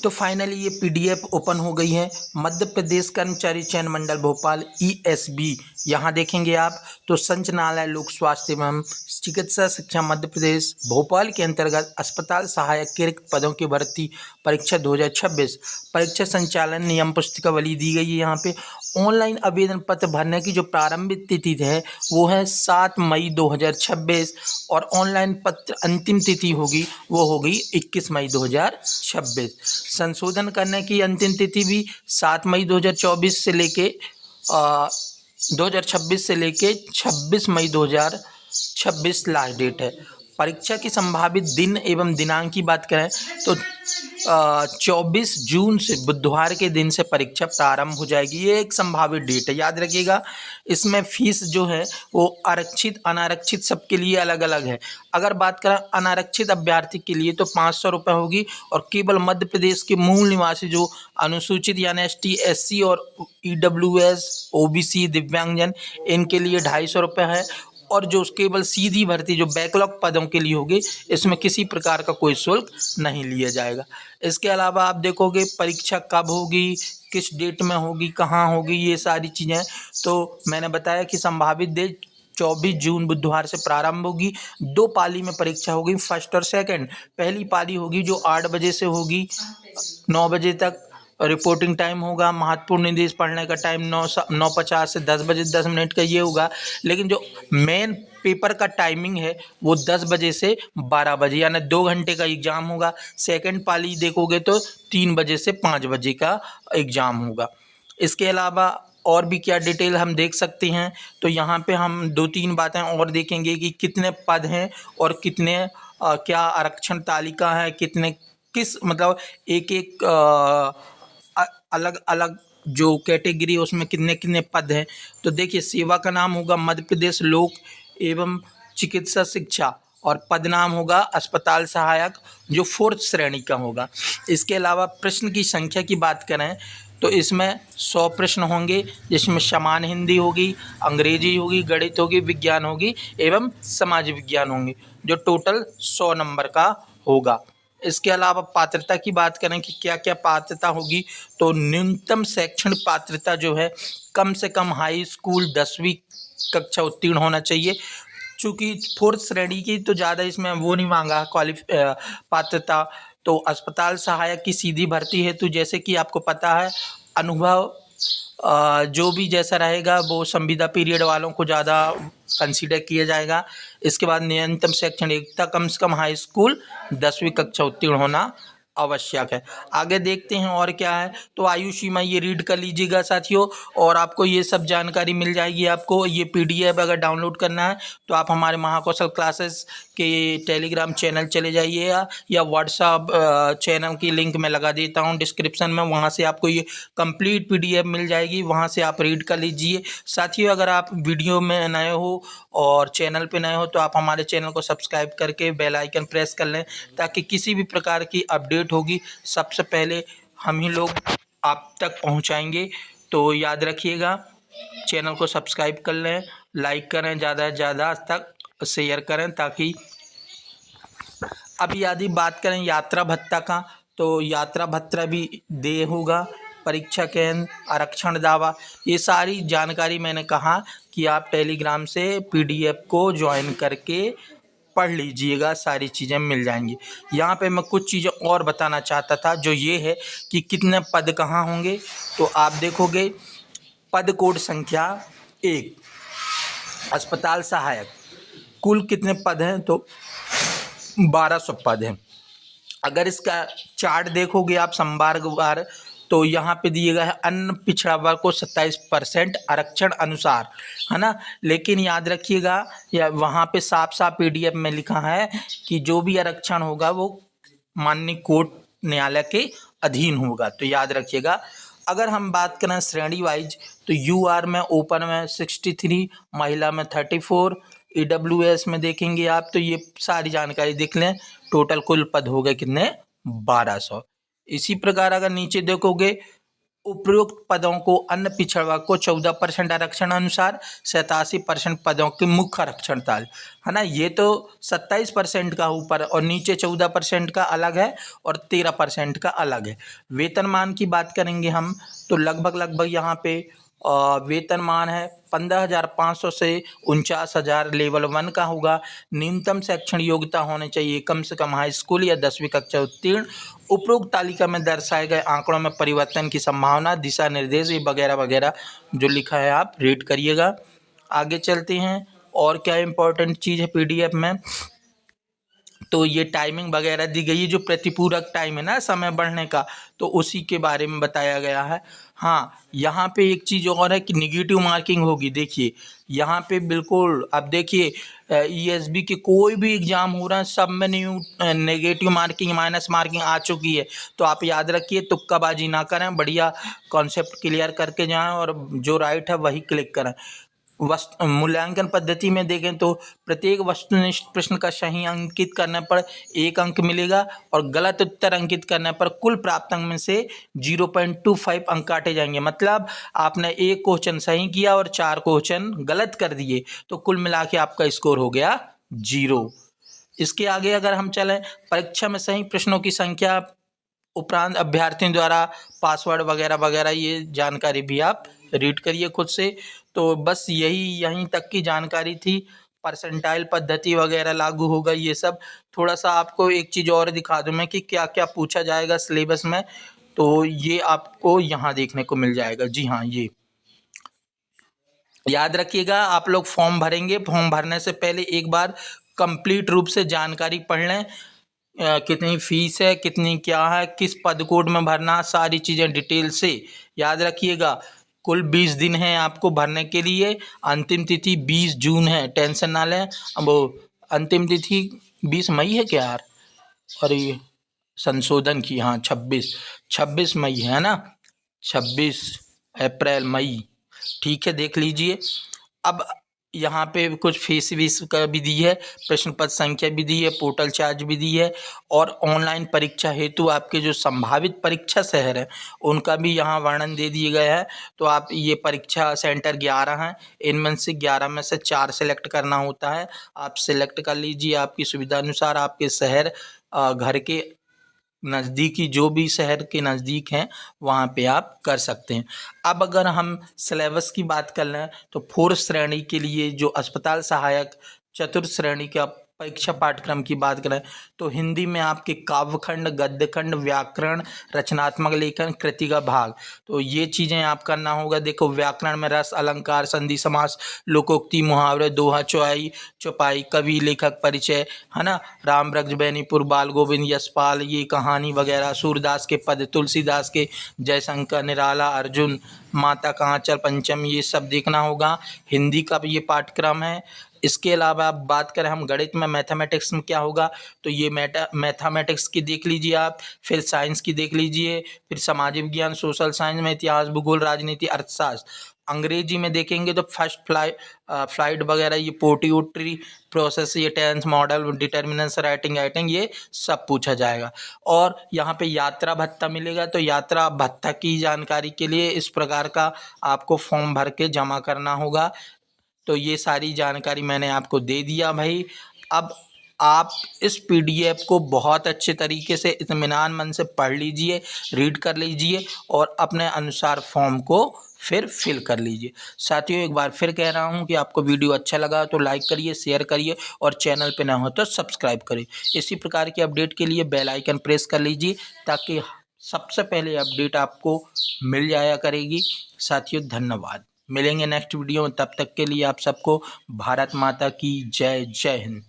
तो फाइनली ये PDF open हो गई है। मध्य प्रदेश कर्मचारी चयन मंडल भोपाल ईएसबी, यहाँ देखेंगे आप तो संचालनालय लोक स्वास्थ्य एवं चिकित्सा शिक्षा मध्य प्रदेश भोपाल के अंतर्गत अस्पताल सहायक के रिक्त पदों की भर्ती परीक्षा 2026 परीक्षा संचालन नियम पुस्तिकावली दी गई है। यहाँ पे ऑनलाइन आवेदन पत्र भरने की जो प्रारंभिक तिथि है वो है 7 मई 2026 और ऑनलाइन पत्र अंतिम तिथि होगी वो होगी 21 मई 2026। संशोधन करने की अंतिम तिथि भी 7 मई 2024 से लेके 2026 से लेके 26 मई 2026 लास्ट डेट है। परीक्षा की संभावित दिन एवं दिनांक की बात करें तो 24 जून से बुधवार के दिन से परीक्षा प्रारंभ हो जाएगी। ये एक संभावित डेट है, याद रखिएगा। इसमें फीस जो है वो आरक्षित अनारक्षित सबके लिए अलग अलग है। अगर बात करें अनारक्षित अभ्यर्थी के लिए तो 500 रुपये होगी और केवल मध्य प्रदेश के मूल निवासी जो अनुसूचित यानी एसटी एससी और ईडब्ल्यूएस ओबीसी दिव्यांगजन इनके लिए 250 रुपये है। और जो केवल सीधी भर्ती जो बैकलॉग पदों के लिए होगी इसमें किसी प्रकार का कोई शुल्क नहीं लिया जाएगा। इसके अलावा आप देखोगे परीक्षा कब होगी, किस डेट में होगी, कहाँ होगी, ये सारी चीज़ें तो मैंने बताया कि संभावित डेट 24 जून बुधवार से प्रारंभ होगी। 2 पाली में परीक्षा होगी, फर्स्ट और सेकंड। पहली पाली होगी जो 8 बजे से होगी 9 बजे तक रिपोर्टिंग टाइम होगा। महत्वपूर्ण निर्देश पढ़ने का टाइम 9:50 से 10 बजे 10 मिनट का ये होगा। लेकिन जो मेन पेपर का टाइमिंग है वो 10 बजे से 12 बजे यानी 2 घंटे का एग्ज़ाम होगा। सेकंड पाली देखोगे तो 3 बजे से 5 बजे का एग्ज़ाम होगा। इसके अलावा और भी क्या डिटेल हम देख सकते हैं तो यहाँ पे हम 2-3 बातें और देखेंगे कि कितने पद हैं और कितने क्या आरक्षण तालिका है, कितने किस मतलब एक अलग अलग जो कैटेगरी है उसमें कितने कितने पद हैं। तो देखिए सेवा का नाम होगा मध्य प्रदेश लोक एवं चिकित्सा शिक्षा और पद नाम होगा अस्पताल सहायक जो 4th श्रेणी का होगा। इसके अलावा प्रश्न की संख्या की बात करें तो इसमें 100 प्रश्न होंगे जिसमें समान हिंदी होगी, अंग्रेजी होगी, गणित होगी, विज्ञान होगी एवं समाज विज्ञान होंगे जो टोटल 100 नंबर का होगा। इसके अलावा पात्रता की बात करें कि क्या क्या पात्रता होगी तो न्यूनतम शैक्षणिक पात्रता जो है कम से कम हाई स्कूल 10वीं कक्षा उत्तीर्ण होना चाहिए। चूँकि 4th श्रेणी की तो ज़्यादा इसमें वो नहीं मांगा पात्रता। तो अस्पताल सहायक की सीधी भर्ती हेतु जैसे कि आपको पता है अनुभव जो भी जैसा रहेगा वो संविदा पीरियड वालों को ज़्यादा कंसीडर किया जाएगा। इसके बाद न्यूनतम शैक्षणिक योग्यता कम से कम हाई स्कूल 10वीं कक्षा उत्तीर्ण होना आवश्यक है। आगे देखते हैं और क्या है तो आयु सीमा ये रीड कर लीजिएगा साथियों और आपको ये सब जानकारी मिल जाएगी। आपको ये पीडीएफ अगर डाउनलोड करना है तो आप हमारे महाकौशल क्लासेस के टेलीग्राम चैनल चले जाइए या व्हाट्सएप चैनल की लिंक मैं लगा देता हूँ डिस्क्रिप्शन में, वहाँ से आपको ये कंप्लीट पीडीएफ मिल जाएगी, वहाँ से आप रीड कर लीजिए। साथियों अगर आप वीडियो में नए हो और चैनल पे नए हो तो आप हमारे चैनल को सब्सक्राइब करके बेल आइकन प्रेस कर लें ताकि किसी भी प्रकार की अपडेट होगी सबसे पहले हम ही लोग आप तक पहुंचाएंगे। तो याद रखिएगा चैनल को सब्सक्राइब कर लें, लाइक करें, ज़्यादा से ज़्यादा तक शेयर करें ताकि अब यदि बात करें यात्रा भत्ता का तो यात्रा भत्ता भी दे होगा, परीक्षा केंद्र, आरक्षण दावा, ये सारी जानकारी मैंने कहा कि आप टेलीग्राम से पीडीएफ को ज्वाइन करके पढ़ लीजिएगा, सारी चीज़ें मिल जाएंगी। यहाँ पे मैं कुछ चीज़ें और बताना चाहता था जो ये है कि कितने पद कहाँ होंगे तो आप देखोगे पद कोड संख्या 1 अस्पताल सहायक कुल कितने पद हैं तो 1200 पद हैं। अगर इसका चार्ट देखोगे आप संभागवार तो यहाँ पे दिए गया है अन्य पिछड़ा वर्ग को 27% आरक्षण अनुसार, है ना। लेकिन याद रखिएगा या वहाँ पे साफ साफ पीडीएफ में लिखा है कि जो भी आरक्षण होगा वो माननीय कोर्ट न्यायालय के अधीन होगा, तो याद रखिएगा। अगर हम बात करें श्रेणी वाइज तो यूआर में ओपन में 63, महिला में 34, ईडब्ल्यूएस में देखेंगे आप तो ये सारी जानकारी देख लें। टोटल कुल पद हो गए कितने 1200। इसी प्रकार अगर नीचे देखोगे उपयुक्त पदों को अन्य पिछड़ा वर्ग को 14% आरक्षण अनुसार 87% पदों के मुख्य आरक्षण था, है ना। ये तो 27% का ऊपर और नीचे 14% का अलग है और 13% का अलग है। वेतनमान की बात करेंगे हम तो लगभग यहाँ पे वेतनमान है 15,500 से 49,000 लेवल 1 का होगा। न्यूनतम शैक्षणिक योग्यता होनी चाहिए कम से कम हाई स्कूल या 10वीं कक्षा उत्तीर्ण। उपरोक्त तालिका में दर्शाए गए आंकड़ों में परिवर्तन की संभावना, दिशा निर्देश ये वगैरह वगैरह जो लिखा है आप रीड करिएगा। आगे चलते हैं और क्या इंपॉर्टेंट चीज़ है पीडीएफ में, तो ये टाइमिंग वगैरह दी गई है, जो प्रतिपूरक टाइम है ना समय बढ़ने का, तो उसी के बारे में बताया गया है। हाँ, यहाँ पे एक चीज़ और है कि निगेटिव मार्किंग होगी। देखिए यहाँ पे बिल्कुल अब देखिए ईएसबी के कोई भी एग्ज़ाम हो रहा है सब में नेगेटिव मार्किंग माइनस मार्किंग आ चुकी है। तो आप याद रखिए, तुक्काबाजी ना करें, बढ़िया कॉन्सेप्ट क्लियर करके जाएं और जो राइट है वही क्लिक करें। मूल्यांकन पद्धति में देखें तो प्रत्येक वस्तुनिष्ठ प्रश्न का सही अंकित करने पर 1 अंक मिलेगा और गलत उत्तर अंकित करने पर कुल प्राप्त अंक में से 0.25 अंक काटे जाएंगे। मतलब आपने एक क्वेश्चन सही किया और 4 क्वेश्चन गलत कर दिए तो कुल मिला के आपका स्कोर हो गया 0। इसके आगे अगर हम चलें, परीक्षा में सही प्रश्नों की संख्या उपरांत अभ्यर्थियों द्वारा पासवर्ड वगैरह वगैरह ये जानकारी भी आप रीड करिए खुद से। तो बस यहीं तक की जानकारी थी। परसेंटाइल पद्धति वगैरह लागू होगा ये सब। थोड़ा सा आपको एक चीज़ और दिखा दूं मैं कि क्या क्या पूछा जाएगा सिलेबस में, तो ये आपको यहाँ देखने को मिल जाएगा। जी हाँ, ये याद रखिएगा, आप लोग फॉर्म भरेंगे, फॉर्म भरने से पहले एक बार कंप्लीट रूप से जानकारी पढ़ लें। कितनी फीस है, कितनी क्या है, किस पद कोड में भरना, सारी चीज़ें डिटेल से याद रखिएगा। कुल 20 दिन हैं आपको भरने के लिए। अंतिम तिथि 20 जून है, टेंशन ना लें। अब वो अंतिम तिथि 20 मई है क्या यार, और ये संशोधन की, हाँ 26 मई है ना, 26 अप्रैल मई, ठीक है देख लीजिए। अब यहाँ पे कुछ फीस वीस का भी दी है, प्रश्न पत्र संख्या भी दी है, पोर्टल चार्ज भी दी है और ऑनलाइन परीक्षा हेतु आपके जो संभावित परीक्षा शहर हैं उनका भी यहाँ वर्णन दे दिए गए हैं। तो आप ये परीक्षा सेंटर 11 हैं, इनमें से 11 में से 4 सेलेक्ट करना होता है। आप सेलेक्ट कर लीजिए आपकी सुविधा अनुसार, आपके शहर घर के नज़दीकी जो भी शहर के नज़दीक हैं वहाँ पे आप कर सकते हैं। अब अगर हम सिलेबस की बात कर लें तो 4th श्रेणी के लिए जो अस्पताल सहायक चतुर्थ श्रेणी का परीक्षा पाठ्यक्रम की बात करें तो हिंदी में आपके काव्यखंड, गद्यखंड, व्याकरण, रचनात्मक लेखन, कृति का भाग, तो ये चीज़ें आप करना होगा। देखो व्याकरण में रस, अलंकार, संधि, समास, लोकोक्ति, मुहावरे, दोहा, चौपाई, कवि, लेखक परिचय, है ना, राम वृक्ष, बेनीपुर, बाल गोविंद, यशपाल, ये कहानी वगैरह, सूरदास के पद, तुलसीदास के जयशंकर, निराला, अर्जुन, माता का आंचल, पंचम, ये सब देखना होगा। हिंदी का भी ये पाठ्यक्रम है। इसके अलावा आप बात करें हम गणित में, मैथमेटिक्स में क्या होगा, तो ये मैथमेटिक्स की देख लीजिए आप, फिर साइंस की देख लीजिए, फिर सामाजिक विज्ञान, सोशल साइंस में इतिहास, भूगोल, राजनीति, अर्थशास्त्र। अंग्रेजी में देखेंगे तो फर्स्ट फ्लाइट वगैरह, ये पोर्टियोट्री प्रोसेस, ये टेंस, मॉडल, डिटर्मिनेंट्स, राइटिंग ये सब पूछा जाएगा। और यहाँ पे यात्रा भत्ता मिलेगा, तो यात्रा भत्ता की जानकारी के लिए इस प्रकार का आपको फॉर्म भर के जमा करना होगा। तो ये सारी जानकारी मैंने आपको दे दिया भाई। अब आप इस पीडीएफ को बहुत अच्छे तरीके से इत्मीनान मन से पढ़ लीजिए, रीड कर लीजिए और अपने अनुसार फॉर्म को फिर फिल कर लीजिए। साथियों एक बार फिर कह रहा हूँ कि आपको वीडियो अच्छा लगा तो लाइक करिए, शेयर करिए और चैनल पे ना हो तो सब्सक्राइब करिए। इसी प्रकार की अपडेट के लिए बेल आइकन प्रेस कर लीजिए ताकि सबसे पहले अपडेट आपको मिल जाया करेगी। साथियों धन्यवाद, मिलेंगे नेक्स्ट वीडियो में, तब तक के लिए आप सबको भारत माता की जय। जय हिंद।